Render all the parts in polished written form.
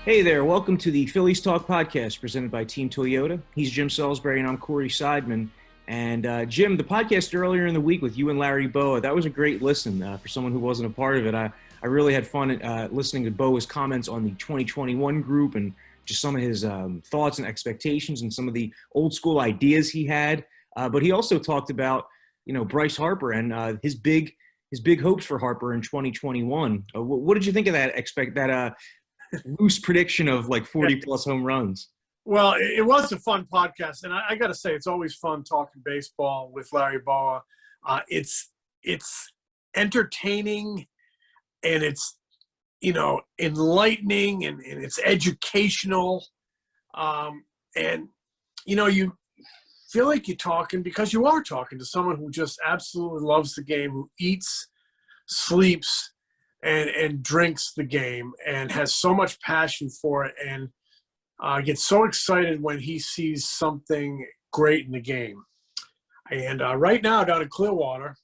Hey there, welcome to the Phillies Talk Podcast presented by Team Toyota. He's Jim Salisbury and I'm Corey Seidman. And Jim, the podcast earlier in the week with you and Larry Bowa, that was a great listen for someone who wasn't a part of it. I really had fun listening to Bowa's comments on the 2021 group and just some of his thoughts and expectations and some of the old school ideas he had. But he also talked about, Bryce Harper and his big hopes for Harper in 2021. What did you think of that loose prediction of like 40 plus home runs? Well, it was a fun podcast, and I got to say, it's always fun talking baseball with Larry Bowa. It's entertaining, and it's enlightening, and it's educational, and you feel like you're talking because you are talking to someone who just absolutely loves the game, who eats, sleeps, and drinks the game and has so much passion for it and gets so excited when he sees something great in the game. And right now down in Clearwater,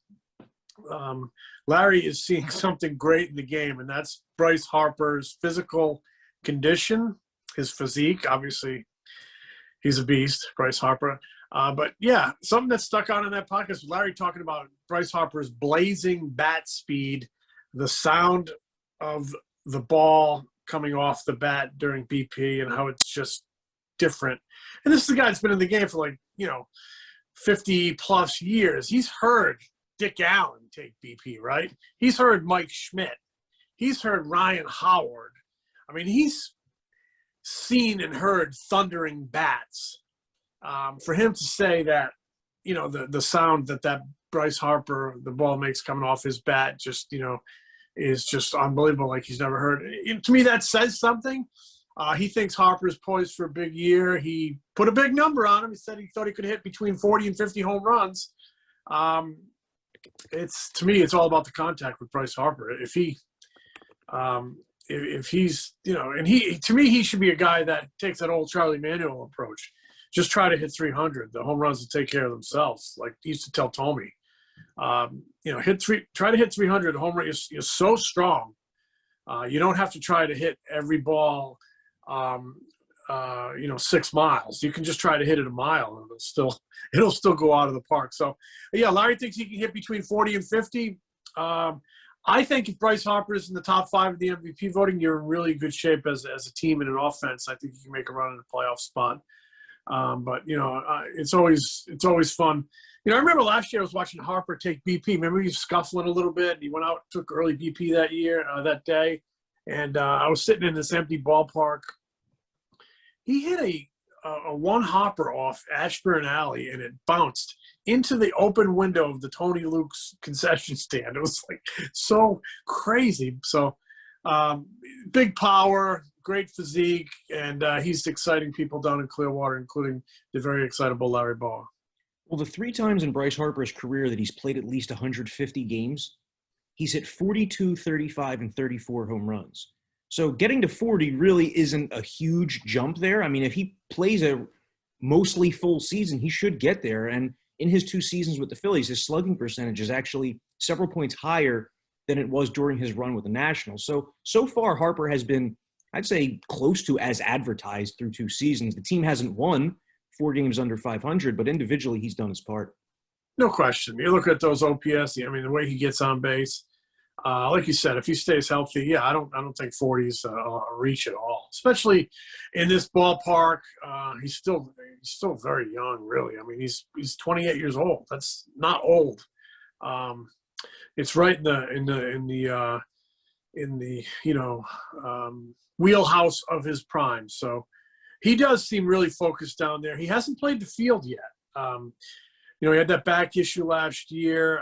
Larry is seeing something great in the game, and that's Bryce Harper's physical condition, his physique. Obviously, he's a beast, Bryce Harper. But, yeah, something that stuck out in that podcast was Larry talking about Bryce Harper's blazing bat speed, the sound of the ball coming off the bat during BP and how it's just different. And this is a guy that's been in the game for 50 plus years. He's heard Dick Allen take BP, right? He's heard Mike Schmidt. He's heard Ryan Howard. I mean, he's seen and heard thundering bats. For him to say that, the sound that Bryce Harper, the ball makes coming off his bat, just, is just unbelievable, like he's never heard. To me, that says something. He thinks Harper's poised for a big year. He put a big number on him. He said he thought he could hit between 40 and 50 home runs. To me, it's all about the contact with Bryce Harper. If he's, and to me, he should be a guy that takes that old Charlie Manuel approach. Just try to hit 300. The home runs will take care of themselves. Like he used to tell Tommy, try to hit 300. The home run is so strong. You don't have to try to hit every ball, 6 miles. You can just try to hit it a mile, and it'll still go out of the park. So, yeah, Larry thinks he can hit between 40 and 50. I think if Bryce Harper is in the top 5 of the MVP voting, you're in really good shape as a team and an offense. I think you can make a run in a playoff spot. But it's always fun. I remember last year I was watching Harper take BP. Remember he was scuffling a little bit. He went out, took early BP that day, and I was sitting in this empty ballpark. He hit a one hopper off Ashburn Alley, and it bounced into the open window of the Tony Luke's concession stand. It was like so crazy. So big power, great physique, and he's exciting people down in Clearwater, including the very excitable Larry Bowa. Well, the 3 times in Bryce Harper's career that he's played at least 150 games, he's hit 42, 35, and 34 home runs. So getting to 40 really isn't a huge jump there. I mean, if he plays a mostly full season, he should get there. And in his 2 seasons with the Phillies, his slugging percentage is actually several points higher than it was during his run with the Nationals. So far, Harper has been, I'd say, close to as advertised through 2 seasons. The team hasn't won 4 games under 500, but individually he's done his part. No question. You look at those OPS, the way he gets on base. Like you said, if he stays healthy, yeah, I don't think 40 is a reach at all, especially in this ballpark. He's still very young, really. I mean, he's 28 years old. That's not old. It's right in the wheelhouse of his prime. So he does seem really focused down there. He hasn't played the field yet. He had that back issue last year,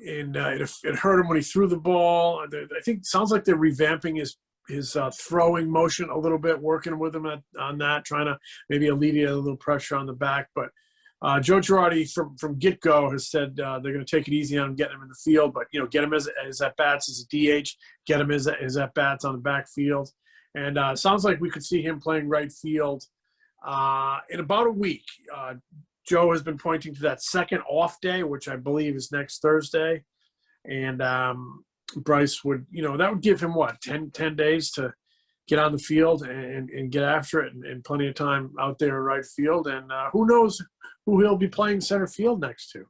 and it hurt him when he threw the ball. I think it sounds like they're revamping his throwing motion a little bit, working with him on that, trying to maybe alleviate a little pressure on the back. But Joe Girardi from get-go has said they're going to take it easy on him, getting him in the field, but get him as at-bats as a DH, get him as at-bats on the backfield. And it sounds like we could see him playing right field in about a week. Joe has been pointing to that second off day, which I believe is next Thursday. And Bryce would, that would give him, 10 days to get on the field and get after it, and plenty of time out there in right field. And who knows who he'll be playing center field next to.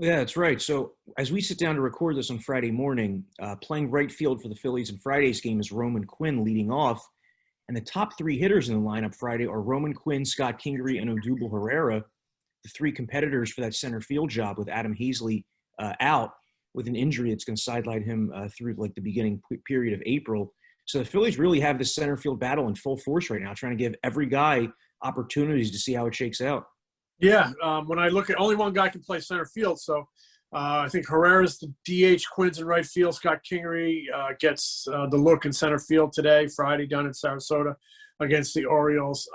Yeah, that's right. So as we sit down to record this on Friday morning, playing right field for the Phillies in Friday's game is Roman Quinn leading off. And the top three hitters in the lineup Friday are Roman Quinn, Scott Kingery, and Odubel Herrera, the three competitors for that center field job, with Adam Hazley out with an injury that's going to sideline him through like the beginning period of April. So the Phillies really have this center field battle in full force right now, trying to give every guy opportunities to see how it shakes out. Yeah, when I look at only one guy can play center field, so I think Herrera's the DH, Quinn's in right field. Scott Kingery gets the look in center field today, Friday, down in Sarasota against the Orioles.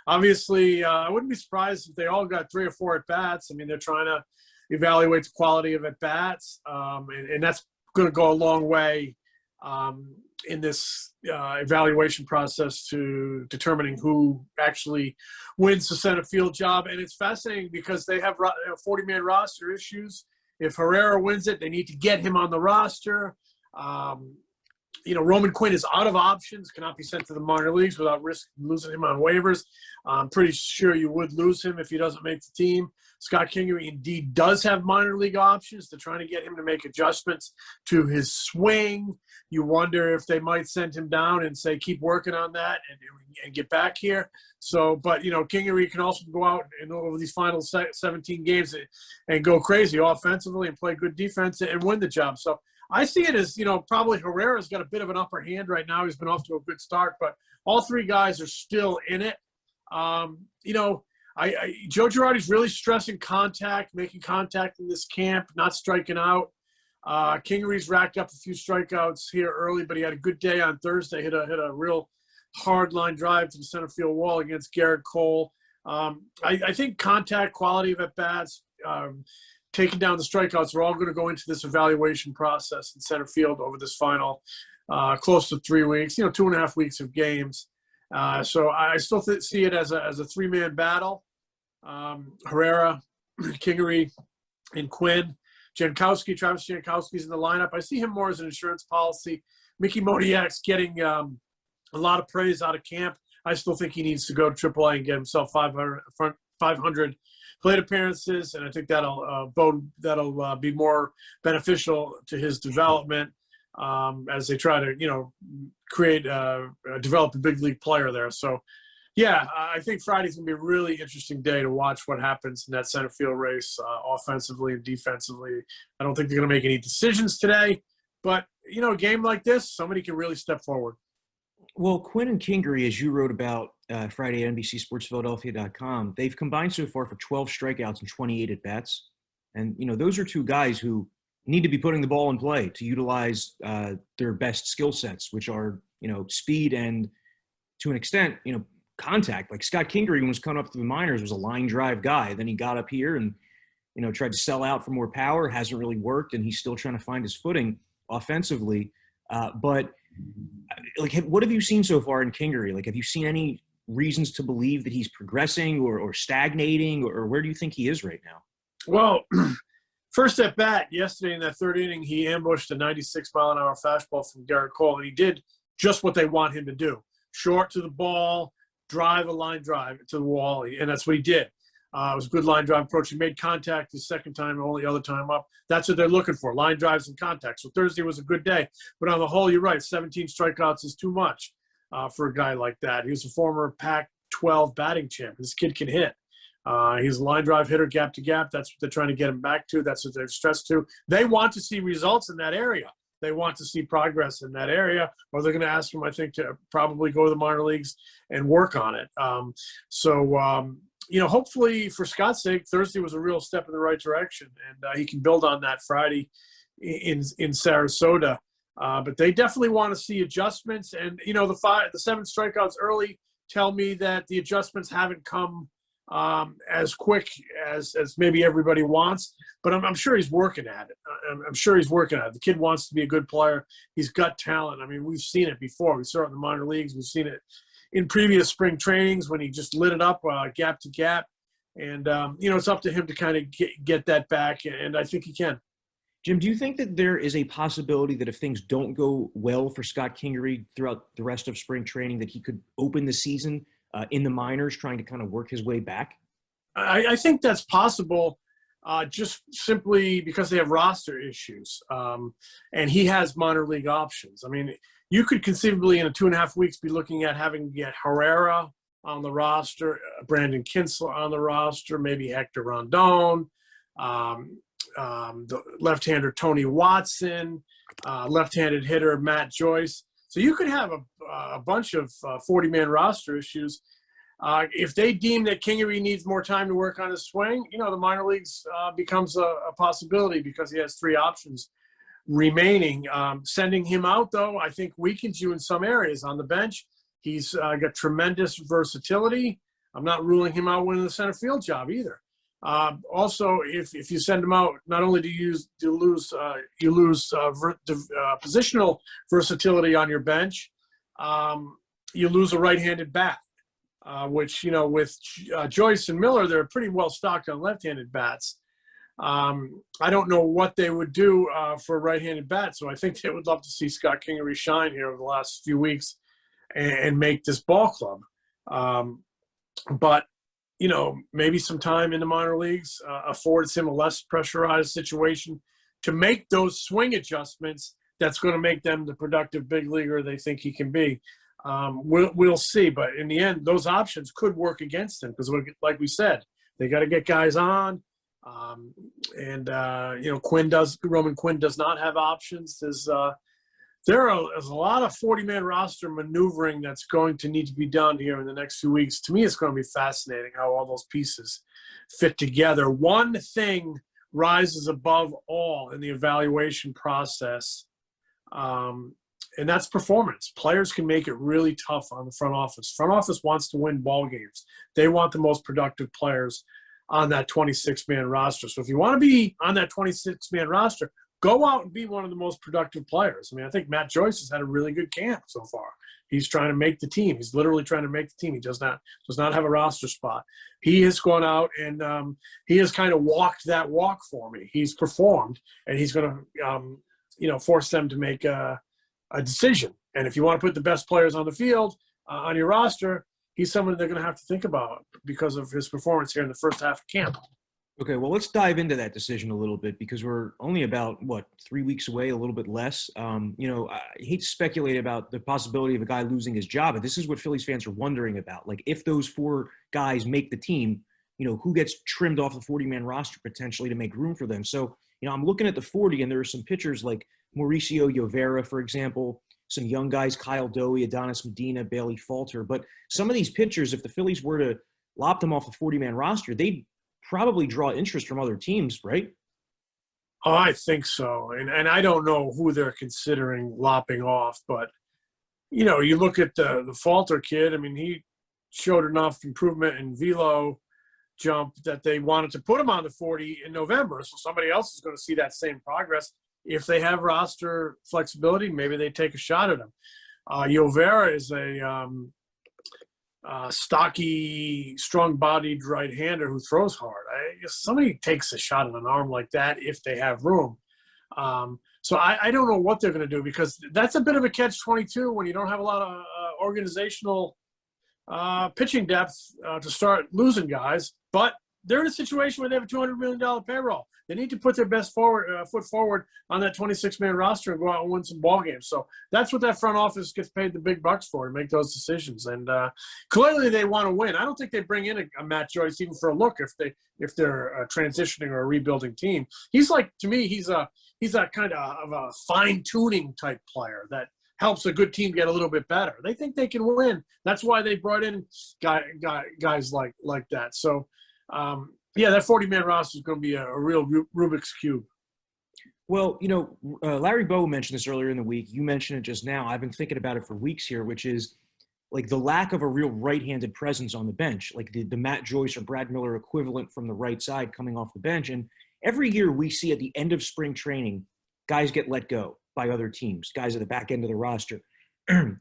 Obviously, I wouldn't be surprised if they all got 3 or 4 at-bats. I mean, they're trying to evaluate the quality of at-bats, and that's going to go a long way in this evaluation process to determining who actually wins the center field job. And it's fascinating because they have 40-man roster issues. If Herrera wins it, they need to get him on the roster. Roman Quinn is out of options, cannot be sent to the minor leagues without risk of losing him on waivers. I'm pretty sure you would lose him if he doesn't make the team. Scott Kingery indeed does have minor league options. They're trying to get him to make adjustments to his swing. You wonder if they might send him down and say, keep working on that and get back here. So, but, Kingery can also go out and over these final 17 games and go crazy offensively and play good defense and win the job. So I see it as, probably Herrera's got a bit of an upper hand right now. He's been off to a good start, but all three guys are still in it. Joe Girardi's really stressing contact, making contact in this camp, not striking out. Kingery's racked up a few strikeouts here early, but he had a good day on Thursday. Hit a real hard line drive to the center field wall against Garrett Cole. I think contact, quality of at bats, taking down the strikeouts are all going to go into this evaluation process in center field over this final close to 3 weeks, 2.5 weeks of games. So I still see it as a 3-man battle. Herrera, Kingery, and Quinn. Travis Jankowski's in the lineup. I see him more as an insurance policy. Mickey Modiak's getting a lot of praise out of camp. I still think he needs to go to AAA and get himself 500 plate appearances, and I think that'll be more beneficial to his development as they try to develop a big league player there. So yeah, I think Friday's going to be a really interesting day to watch what happens in that center field race offensively and defensively. I don't think they're going to make any decisions today, but, a game like this, somebody can really step forward. Well, Quinn and Kingery, as you wrote about Friday at NBCSportsPhiladelphia.com, they've combined so far for 12 strikeouts and 28 at-bats. And, those are two guys who need to be putting the ball in play to utilize their best skill sets, which are, speed and, to an extent, contact. Like Scott Kingery, when he was coming up through the minors, was a line drive guy. Then he got up here and, tried to sell out for more power. Hasn't really worked, and he's still trying to find his footing offensively. But what have you seen so far in Kingery? Like, have you seen any reasons to believe that he's progressing or stagnating, or where do you think he is right now? Well, first at bat yesterday in that third inning, he ambushed a 96-mile-an-hour fastball from Garrett Cole, and he did just what they want him to do. Short to the ball, drive a line drive to the wall, and that's what he did. It was a good line drive approach. He made contact the second time, only other time up. That's what they're looking for, line drives and contact. So Thursday was a good day. But on the whole, you're right, 17 strikeouts is too much for a guy like that. He was a former Pac-12 batting champ. This kid can hit. He's a line drive hitter, gap to gap. That's what they're trying to get him back to. That's what they've stressed to. They want to see results in that area. They want to see progress in that area, or they're going to ask him, I think, to probably go to the minor leagues and work on it. Hopefully for Scott's sake, Thursday was a real step in the right direction, and he can build on that Friday in Sarasota. But they definitely want to see adjustments. And, the 7 strikeouts early tell me that the adjustments haven't come as quick as maybe everybody wants. But I'm sure he's working at it. I'm sure he's working at it. The kid wants to be a good player. He's got talent. I mean, we've seen it before. We saw it in the minor leagues. We've seen it in previous spring trainings when he just lit it up gap to gap. And, it's up to him to kind of get that back, and I think he can. Jim, do you think that there is a possibility that if things don't go well for Scott Kingery throughout the rest of spring training, that he could open the season in the minors, trying to kind of work his way back? I think that's possible, just simply because they have roster issues, and he has minor league options. I mean, you could conceivably in 2.5 weeks be looking at having to get Herrera on the roster, Brandon Kinsler on the roster, maybe Hector Rondon, the left-hander Tony Watson, left-handed hitter Matt Joyce. So you could have a bunch of 40-man roster issues. If they deem that Kingery needs more time to work on his swing, the minor leagues becomes a possibility because he has 3 options remaining. Sending him out, though, I think weakens you in some areas. On the bench, he's got tremendous versatility. I'm not ruling him out winning the center field job either. Also, if you send him out, not only do you lose positional versatility on your bench, you lose a right-handed bat. Which, with Joyce and Miller, they're pretty well stocked on left-handed bats. I don't know what they would do for a right-handed bat, so I think they would love to see Scott Kingery shine here over the last few weeks and make this ball club. But, maybe some time in the minor leagues affords him a less pressurized situation to make those swing adjustments that's going to make them the productive big leaguer they think he can be. We'll see, but in the end, those options could work against him because, like we said, they got to get guys on, and Roman Quinn does not have options. There's a lot of 40-man roster maneuvering that's going to need to be done here in the next few weeks. To me, it's going to be fascinating how all those pieces fit together. One thing rises above all in the evaluation process. And that's performance. Players can make it really tough on the front office. Front office wants to win ball games. They want the most productive players on that 26-man roster. So if you want to be on that 26-man roster, go out and be one of the most productive players. I mean, I think Matt Joyce has had a really good camp so far. He's trying to make the team. He's literally trying to make the team. He does not have a roster spot. He has gone out and he has kind of walked that walk for me. He's performed, and he's going to force them to make a decision. And if you want to put the best players on the field on your roster, he's someone they're going to have to think about because of his performance here in the first half of camp. Okay, well, let's dive into that decision a little bit because we're only about, 3 weeks away, a little bit less. I hate to speculate about the possibility of a guy losing his job, but this is what Phillies fans are wondering about. Like, if those 4 guys make the team, who gets trimmed off the 40-man roster potentially to make room for them? So, I'm looking at the 40, and there are some pitchers like Mauricio Llovera, for example, some young guys, Kyle Doey, Adonis Medina, Bailey Falter. But some of these pitchers, if the Phillies were to lop them off the 40-man roster, they'd probably draw interest from other teams, right? Oh, I think so. And I don't know who they're considering lopping off. But, you look at the Falter kid. I mean, he showed enough improvement in velo jump that they wanted to put him on the 40 in November. So somebody else is going to see that same progress. If they have roster flexibility, maybe they take a shot at him. Llovera is a stocky, strong-bodied right-hander who throws hard. If somebody takes a shot at an arm like that if they have room. So I don't know what they're going to do because that's a bit of a catch-22 when you don't have a lot of organizational pitching depth to start losing guys. But they're in a situation where they have a $200 million payroll. They need to put their best foot forward on that 26-man roster and go out and win some ball games. So that's what that front office gets paid the big bucks for, to make those decisions. And clearly they want to win. I don't think they bring in a Matt Joyce even for a look if they're transitioning or a rebuilding team. He's like, to me, he's a kind of a fine-tuning type player that helps a good team get a little bit better. They think they can win. That's why they brought in guys like that. So. That 40-man roster is going to be a real Rubik's Cube. Well, Larry Bowa mentioned this earlier in the week. You mentioned it just now. I've been thinking about it for weeks here, which is like the lack of a real right-handed presence on the bench, like the Matt Joyce or Brad Miller equivalent from the right side coming off the bench. And every year we see at the end of spring training, guys get let go by other teams, guys at the back end of the roster.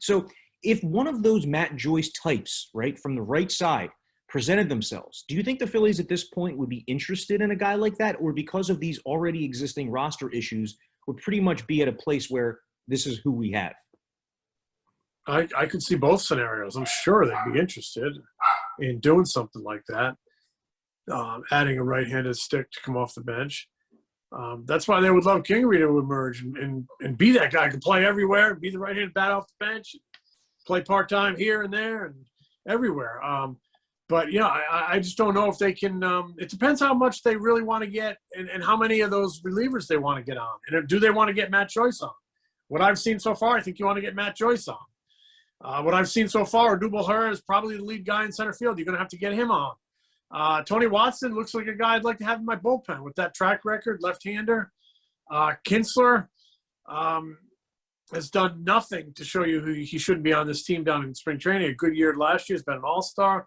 So if one of those Matt Joyce types, right, from the right side, presented themselves. Do you think the Phillies at this point would be interested in a guy like that, or because of these already existing roster issues would pretty much be at a place where this is who we have? I could see both scenarios. I'm sure they'd be interested in doing something like that, adding a right-handed stick to come off the bench. That's why they would love Kingery to emerge and be that guy. Can play everywhere, be the right-handed bat off the bench, play part-time here and there and everywhere. But, yeah, I just don't know if they can it depends how much they really want to get and how many of those relievers they want to get on. And do they want to get Matt Joyce on? What I've seen so far, I think you want to get Matt Joyce on. What I've seen so far, Dubois is probably the lead guy in center field. You're going to have to get him on. Tony Watson looks like a guy I'd like to have in my bullpen with that track record, left-hander. Kinsler has done nothing to show you he shouldn't be on this team down in spring training. A good year last year. Has been an all-star.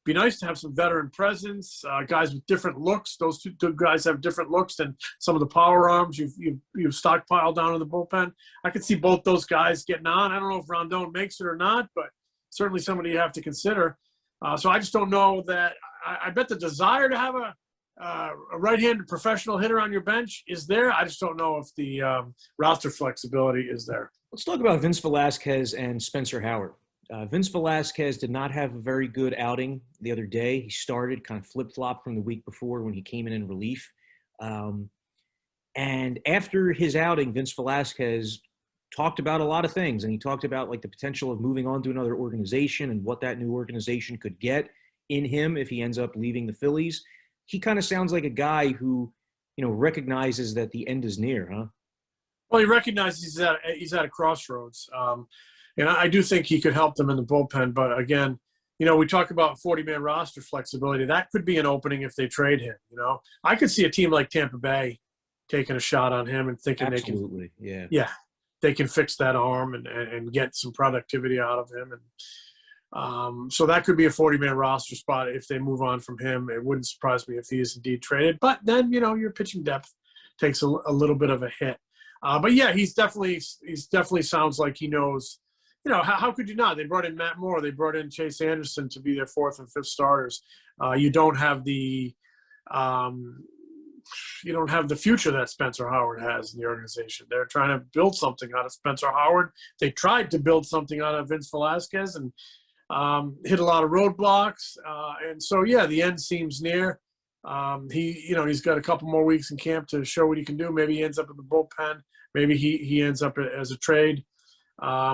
Be nice to have some veteran presence, guys with different looks. Those two guys have different looks than some of the power arms you've stockpiled down in the bullpen. I could see both those guys getting on. I don't know if Rondon makes it or not, but certainly somebody you have to consider. So I just don't know that. I bet the desire to have a right-handed professional hitter on your bench is there. I just don't know if the roster flexibility is there. Let's talk about Vince Velasquez and Spencer Howard. Vince Velasquez did not have a very good outing the other day. He started kind of flip-flop from the week before when he came in relief. And after his outing, Vince Velasquez talked about a lot of things. And he talked about like the potential of moving on to another organization and what that new organization could get in him if he ends up leaving the Phillies. He kind of sounds like a guy who, recognizes that the end is near, huh? Well, he recognizes he's at a crossroads. And I do think he could help them in the bullpen. But, again, we talk about 40-man roster flexibility. That could be an opening if they trade him, I could see a team like Tampa Bay taking a shot on him and thinking Absolutely. they can fix that arm and get some productivity out of him. And so that could be a 40-man roster spot if they move on from him. It wouldn't surprise me if he is indeed traded. But then, your pitching depth takes a little bit of a hit. But, yeah, he's definitely sounds like he knows – how could you not? They brought in Matt Moore. They brought in Chase Anderson to be their fourth and fifth starters. You don't have the future that Spencer Howard has in the organization. They're trying to build something out of Spencer Howard. They tried to build something out of Vince Velasquez and hit a lot of roadblocks. And so, yeah, the end seems near. He's got a couple more weeks in camp to show what he can do. Maybe he ends up in the bullpen. Maybe he ends up as a trade.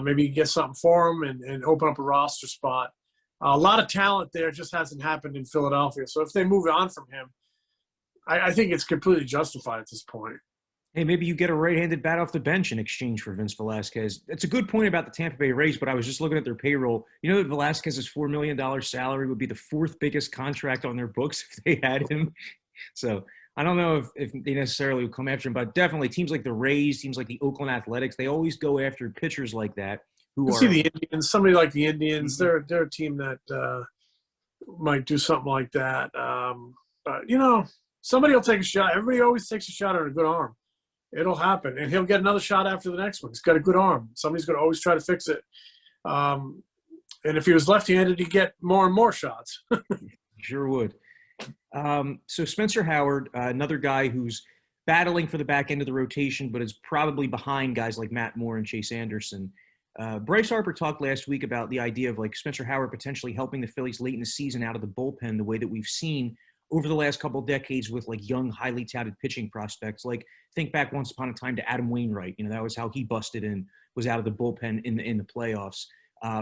Maybe you get something for him and open up a roster spot. A lot of talent there just hasn't happened in Philadelphia. So if they move on from him, I think it's completely justified at this point. Hey, maybe you get a right-handed bat off the bench in exchange for Vince Velasquez. It's a good point about the Tampa Bay Rays, but I was just looking at their payroll. You know that Velasquez's $4 million salary would be the fourth biggest contract on their books if they had him. So I don't know if they necessarily would come after him, but definitely teams like the Rays, teams like the Oakland Athletics, they always go after pitchers like that. See the Indians, somebody like the Indians, they're a team that might do something like that. But, somebody will take a shot. Everybody always takes a shot at a good arm. It'll happen. And he'll get another shot after the next one. He's got a good arm. Somebody's going to always try to fix it. And if he was left-handed, he'd get more and more shots. Sure would. So Spencer Howard, another guy who's battling for the back end of the rotation, but is probably behind guys like Matt Moore and Chase Anderson. Bryce Harper talked last week about the idea of like Spencer Howard potentially helping the Phillies late in the season out of the bullpen the way that we've seen over the last couple of decades with like young, highly touted pitching prospects. Like think back once upon a time to Adam Wainwright. That was how he busted in, was out of the bullpen in the playoffs.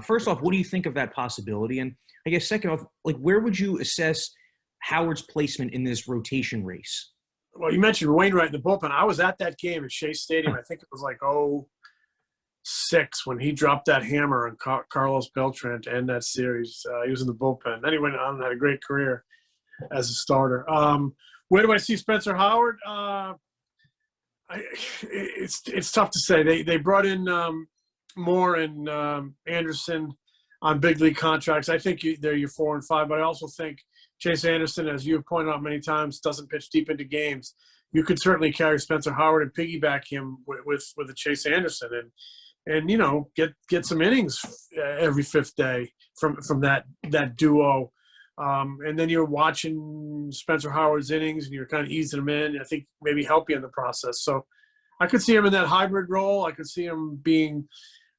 First off, what do you think of that possibility? And I guess second off, like where would you assess Howard's placement in this rotation race? Well, you mentioned Wainwright in the bullpen. I was at that game at Shea Stadium. I think it was like 2006 when he dropped that hammer on Carlos Beltran to end that series. He was in the bullpen. Then he went on and had a great career as a starter. Where do I see Spencer Howard? It's tough to say. They brought in Moore and Anderson on big league contracts. I think they're your 4 and 5, but I also think Chase Anderson, as you've pointed out many times, doesn't pitch deep into games. You could certainly carry Spencer Howard and piggyback him with a Chase Anderson and get some innings every fifth day from that duo. And then you're watching Spencer Howard's innings and you're kind of easing him in. I think maybe help you in the process. So I could see him in that hybrid role. I could see him being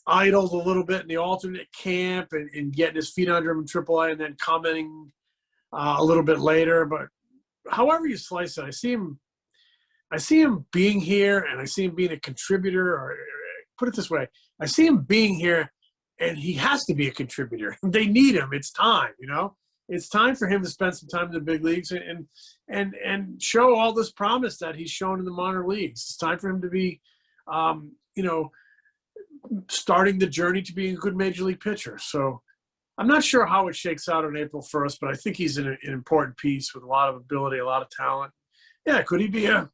idled a little bit in the alternate camp and getting his feet under him in AAA and then commenting a little bit later. But however you slice it, I see him being here, and I see him being a contributor. Or put it this way, I see him being here, and he has to be a contributor. They need him. It's time, It's time for him to spend some time in the big leagues and show all this promise that he's shown in the minor leagues. It's time for him to be, starting the journey to being a good major league pitcher. So I'm not sure how it shakes out on April 1st, but I think he's an important piece with a lot of ability, a lot of talent. Yeah, could he be a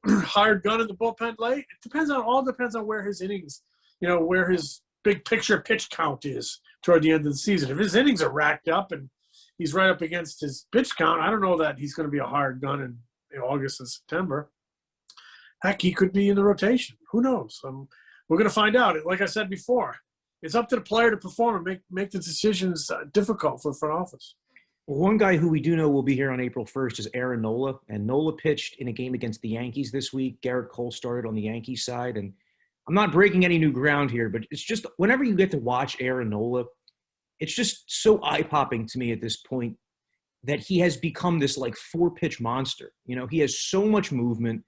hired gun in the bullpen late? It all depends on where his innings, where his big picture pitch count is toward the end of the season. If his innings are racked up and he's right up against his pitch count, I don't know that he's going to be a hired gun in August and September. Heck, he could be in the rotation. Who knows? We're going to find out. Like I said before, it's up to the player to perform and make the decisions difficult for the front office. Well, one guy who we do know will be here on April 1st is Aaron Nola. And Nola pitched in a game against the Yankees this week. Garrett Cole started on the Yankees side. And I'm not breaking any new ground here, but it's just whenever you get to watch Aaron Nola, it's just so eye-popping to me at this point that he has become this like 4-pitch monster. He has so much movement.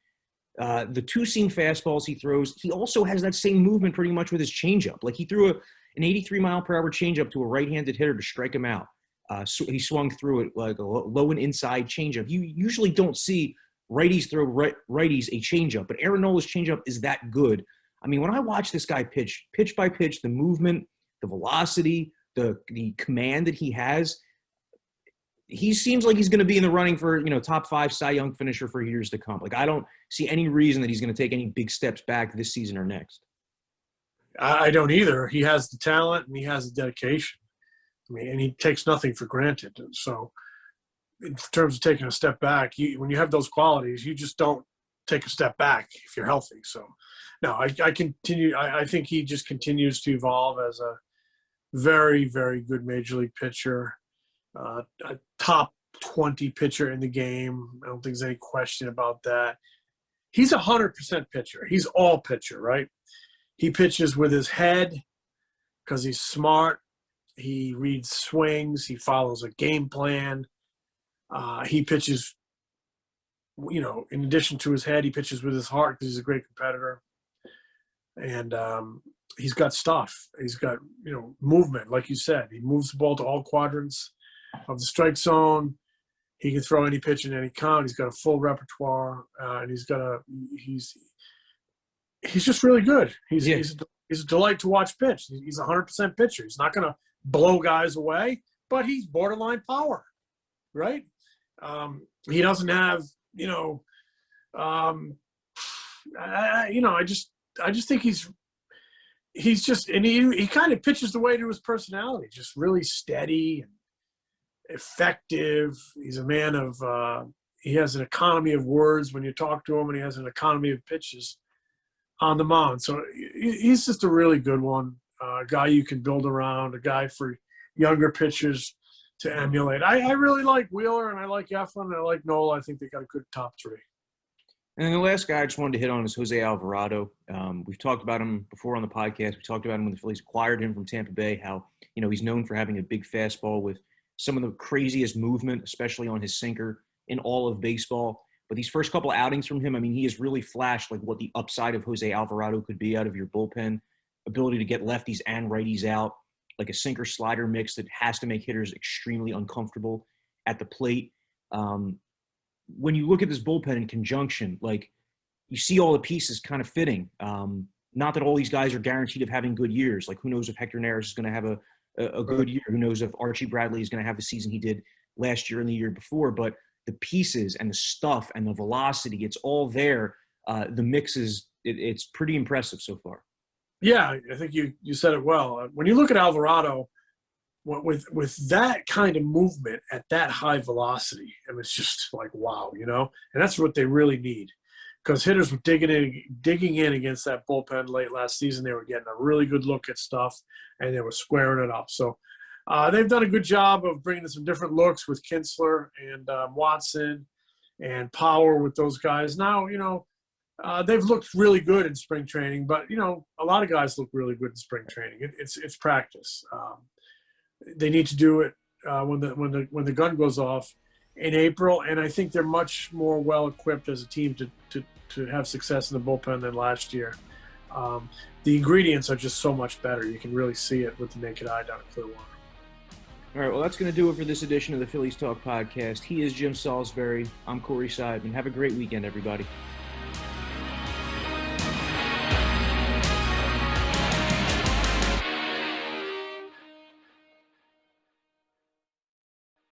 The two-seam fastballs he throws, he also has that same movement pretty much with his changeup. Like he threw an 83-mile-per-hour changeup to a right-handed hitter to strike him out. So he swung through it like a low and inside changeup. You usually don't see righties throw righties a changeup, but Aaron Nola's changeup is that good. I mean, when I watch this guy pitch by pitch, the movement, the velocity, the command that he has, he seems like he's going to be in the running for, top 5 Cy Young finisher for years to come. Like, I don't see any reason that he's going to take any big steps back this season or next. I don't either. He has the talent and he has the dedication. I mean, and he takes nothing for granted. So in terms of taking a step back, when you have those qualities, you just don't take a step back if you're healthy. So, no, I continue. I think he just continues to evolve as a very, very good major league pitcher. A top 20 pitcher in the game. I don't think there's any question about that. He's 100% pitcher. He's all pitcher, right? He pitches with his head because he's smart. He reads swings. He follows a game plan. He pitches, in addition to his head, he pitches with his heart because he's a great competitor. And he's got stuff. He's got, movement, like you said. He moves the ball to all quadrants of the strike zone. He can throw any pitch in any count. He's got a full repertoire, and he's just really good. He's a delight to watch pitch. He's 100% pitcher. He's not going to blow guys away, but he's borderline power, right? He doesn't have, I just think he's just, and he kind of pitches the way to his personality, just really steady and effective. He's a man of he has an economy of words when you talk to him, and he has an economy of pitches on the mound. So he's just a really good one, a guy you can build around, a guy for younger pitchers to emulate. I really like Wheeler, and I like Eflin, and I like Nola. I think they got a good top 3. And then the last guy I just wanted to hit on is Jose Alvarado. We've talked about him before on the podcast. We talked about him when the Phillies acquired him from Tampa Bay, how, he's known for having a big fastball with some of the craziest movement, especially on his sinker, in all of baseball. But these first couple outings from him, I mean, he has really flashed like what the upside of Jose Alvarado could be out of your bullpen. Ability to get lefties and righties out, like a sinker slider mix that has to make hitters extremely uncomfortable at the plate. When you look at this bullpen in conjunction, like you see all the pieces kind of fitting. Not that all these guys are guaranteed of having good years. Like who knows if Hector Neris is going to have a good year. Who knows if Archie Bradley is going to have the season he did last year and the year before. But the pieces and the stuff and the velocity, it's all there. The mix it's pretty impressive so far. Yeah, I think you said it well. When you look at Alvarado, with that kind of movement at that high velocity, and it's just like, wow, and that's what they really need. Because hitters were digging in against that bullpen late last season. They were getting a really good look at stuff, and they were squaring it up. So they've done a good job of bringing some different looks with Kinsler and Watson and Power with those guys. Now, they've looked really good in spring training, but, a lot of guys look really good in spring training. It's practice. They need to do it when the gun goes off in April, and I think they're much more well equipped as a team to have success in the bullpen than last year. The ingredients are just so much better. You can really see it with the naked eye down at Clearwater. All right, well, that's going to do it for this edition of the Phillies Talk Podcast. He is Jim Salisbury. I'm Corey Seidman. Have a great weekend, everybody.